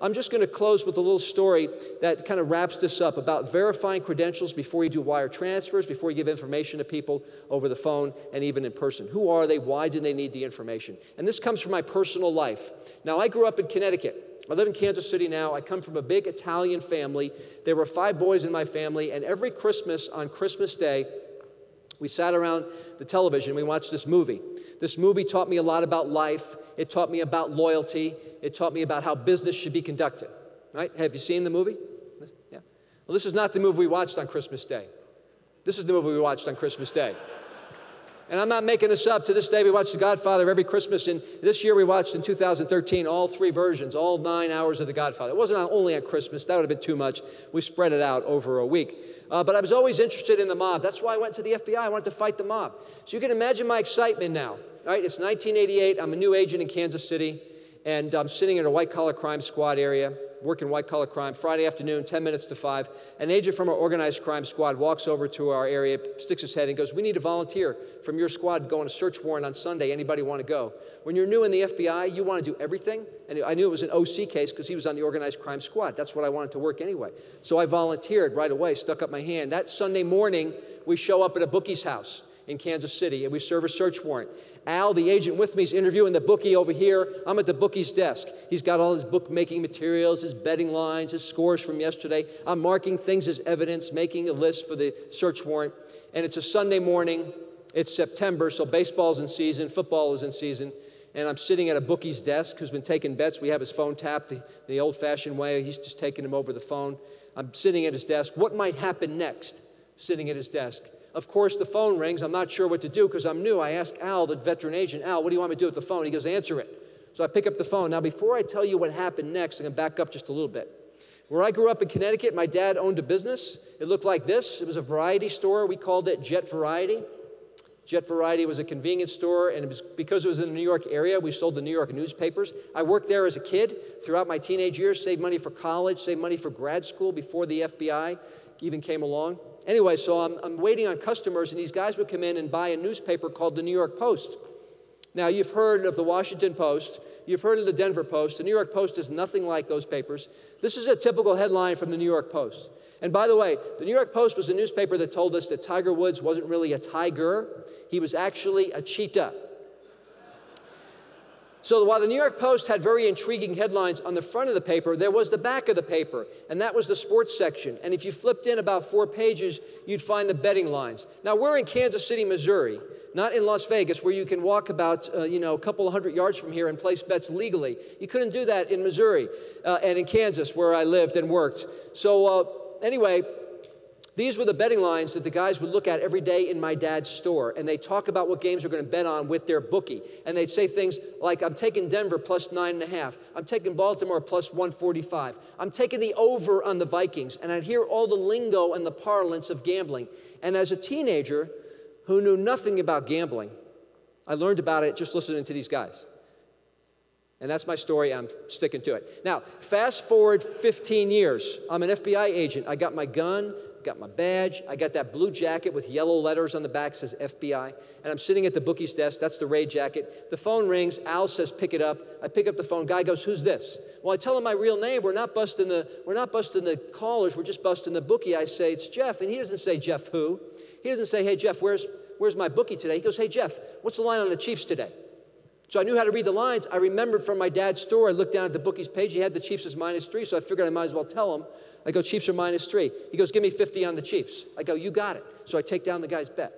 I'm just going to close with a little story that kind of wraps this up about verifying credentials before you do wire transfers, before you give information to people over the phone and even in person. Who are they? Why do they need the information? And this comes from my personal life. Now, I grew up in Connecticut. I live in Kansas City now. I come from a big Italian family. There were 5 boys in my family, and every Christmas, on Christmas Day, we sat around the television. We watched this movie. This movie taught me a lot about life. It taught me about loyalty. It taught me about how business should be conducted. Right? Have you seen the movie? Yeah. Well, this is not the movie we watched on Christmas Day. This is the movie we watched on Christmas Day. And I'm not making this up. To this day, we watch The Godfather every Christmas. And this year, we watched in 2013 all 3 versions, all 9 hours of The Godfather. It wasn't only at Christmas. That would have been too much. We spread it out over a week. But I was always interested in the mob. That's why I went to the FBI. I wanted to fight the mob. So you can imagine my excitement now. Right? It's 1988. I'm a new agent in Kansas City. And I'm sitting in a white-collar crime squad area, working white-collar crime. Friday afternoon, 10 minutes to 5. An agent from our organized crime squad walks over to our area, sticks his head and goes, "We need a volunteer from your squad to go on a search warrant on Sunday. Anybody want to go?" When you're new in the FBI, you want to do everything. And I knew it was an OC case because he was on the organized crime squad. That's what I wanted to work anyway. So I volunteered right away, stuck up my hand. That Sunday morning, we show up at a bookie's house in Kansas City, and we serve a search warrant. Al, the agent with me, is interviewing the bookie over here. I'm at the bookie's desk. He's got all his bookmaking materials, his betting lines, his scores from yesterday. I'm marking things as evidence, making a list for the search warrant. And it's a Sunday morning. It's September, so baseball's in season, football is in season. And I'm sitting at a bookie's desk who's been taking bets. We have his phone tapped the old-fashioned way. He's just taking them over the phone. I'm sitting at his desk. What might happen next? Sitting at his desk. Of course, the phone rings. I'm not sure what to do because I'm new. I ask Al, the veteran agent, "Al, what do you want me to do with the phone?" He goes, "Answer it." So I pick up the phone. Now, before I tell you what happened next, I'm going to back up just a little bit. Where I grew up in Connecticut, my dad owned a business. It looked like this. It was a variety store. We called it Jet Variety. Jet Variety was a convenience store, and because it was in the New York area, we sold the New York newspapers. I worked there as a kid throughout my teenage years, saved money for college, saved money for grad school before the FBI even came along. Anyway, so I'm waiting on customers, and these guys would come in and buy a newspaper called the New York Post. Now, you've heard of the Washington Post. You've heard of the Denver Post. The New York Post is nothing like those papers. This is a typical headline from the New York Post. And by the way, the New York Post was a newspaper that told us that Tiger Woods wasn't really a tiger. He was actually a cheetah. So while the New York Post had very intriguing headlines on the front of the paper, there was the back of the paper, and that was the sports section. And if you flipped in about 4 pages, you'd find the betting lines. Now, we're in Kansas City, Missouri, not in Las Vegas, where you can walk about, a couple of 100 yards from here and place bets legally. You couldn't do that in Missouri and in Kansas, where I lived and worked. So anyway, these were the betting lines that the guys would look at every day in my dad's store, and they'd talk about what games they're going to bet on with their bookie. And they'd say things like, "I'm taking Denver plus 9.5. I'm taking Baltimore plus 145. I'm taking the over on the Vikings." And I'd hear all the lingo and the parlance of gambling. And as a teenager who knew nothing about gambling, I learned about it just listening to these guys. And that's my story. I'm sticking to it. Now, fast forward 15 years. I'm an FBI agent. I got my gun, got my badge. I got that blue jacket with yellow letters on the back, says FBI. And I'm sitting at the bookie's desk. That's the raid jacket. The phone rings. Al says, "Pick it up." I pick up the phone. Guy goes, "Who's this?" Well, I tell him my real name. We're not busting the callers. We're just busting the bookie. I say, "It's Jeff." And he doesn't say, "Jeff who?" He doesn't say, "Hey, Jeff, where's my bookie today?" He goes, "Hey, Jeff, what's the line on the Chiefs today?" So I knew how to read the lines. I remembered from my dad's store. I looked down at the bookie's page. He had the Chiefs as -3, so I figured I might as well tell him. I go, "Chiefs are -3. He goes, "Give me 50 on the Chiefs." I go, "You got it." So I take down the guy's bet.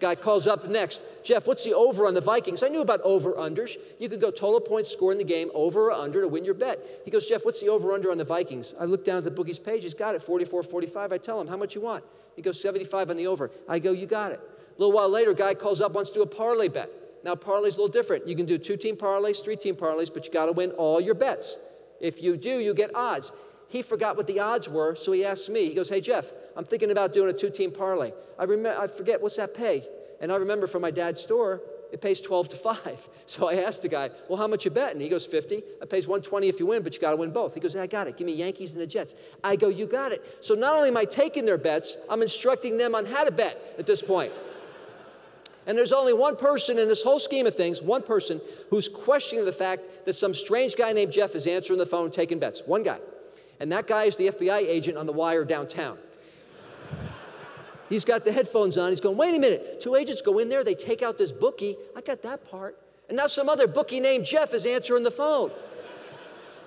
Guy calls up next, "Jeff, what's the over on the Vikings?" I knew about over-unders. You could go total points scored in the game, over or under, to win your bet. He goes, "Jeff, what's the over-under on the Vikings?" I look down at the bookie's page. He's got it, 44-45. I tell him, "How much you want?" He goes, 75 on the over. I go, "You got it." A little while later, guy calls up, wants to do a parlay bet. Now, parlay's a little different. You can do 2-team parlays, 3-team parlays, but you got to win all your bets. If you do, you get odds. He forgot what the odds were, so he asked me. He goes, "Hey, Jeff, I'm thinking about doing a 2-team parlay. I forget, what's that pay?" And I remember from my dad's store, it pays 12-5. So I asked the guy, "Well, how much you betting?" He goes, 50. It pays 120 if you win, but you got to win both. He goes, "Hey, I got it. Give me Yankees and the Jets." I go, "You got it." So not only am I taking their bets, I'm instructing them on how to bet at this point. And there's only one person in this whole scheme of things, one person who's questioning the fact that some strange guy named Jeff is answering the phone, taking bets. One guy. And that guy is the FBI agent on the wire downtown. He's got the headphones on. He's going, wait a minute. 2 agents go in there. They take out this bookie. I got that part. And now some other bookie named Jeff is answering the phone.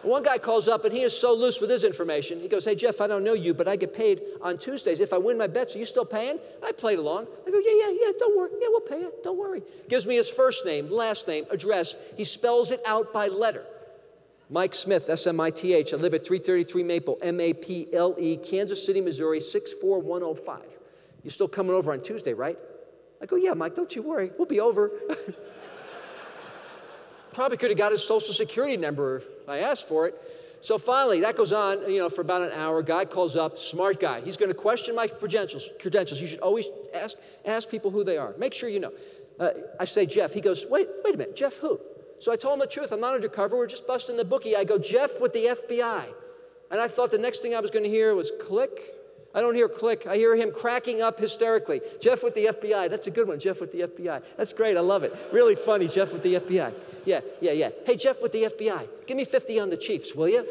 One guy calls up, and he is so loose with his information. He goes, hey, Jeff, I don't know you, but I get paid on Tuesdays. If I win my bets, are you still paying? I played along. I go, yeah, don't worry. Yeah, we'll pay you. Don't worry. Gives me his first name, last name, address. He spells it out by letter. Mike Smith, S-M-I-T-H. I live at 333 Maple, M-A-P-L-E, Kansas City, Missouri, 64105. You're still coming over on Tuesday, right? I go, yeah, Mike, don't you worry. We'll be over. Probably could have got his Social Security number if I asked for it. So finally, that goes on, for about an hour. Guy calls up, smart guy. He's going to question my credentials. You should always ask people who they are. Make sure you know. I say, Jeff. He goes, wait a minute, Jeff who? So I told him the truth. I'm not undercover. We're just busting the bookie. I go, Jeff with the FBI. And I thought the next thing I was going to hear was click. I don't hear click. I hear him cracking up hysterically. Jeff with the FBI. That's a good one, Jeff with the FBI. That's great. I love it. Really funny, Jeff with the FBI. Yeah. Hey, Jeff with the FBI. Give me 50 on the Chiefs, will you?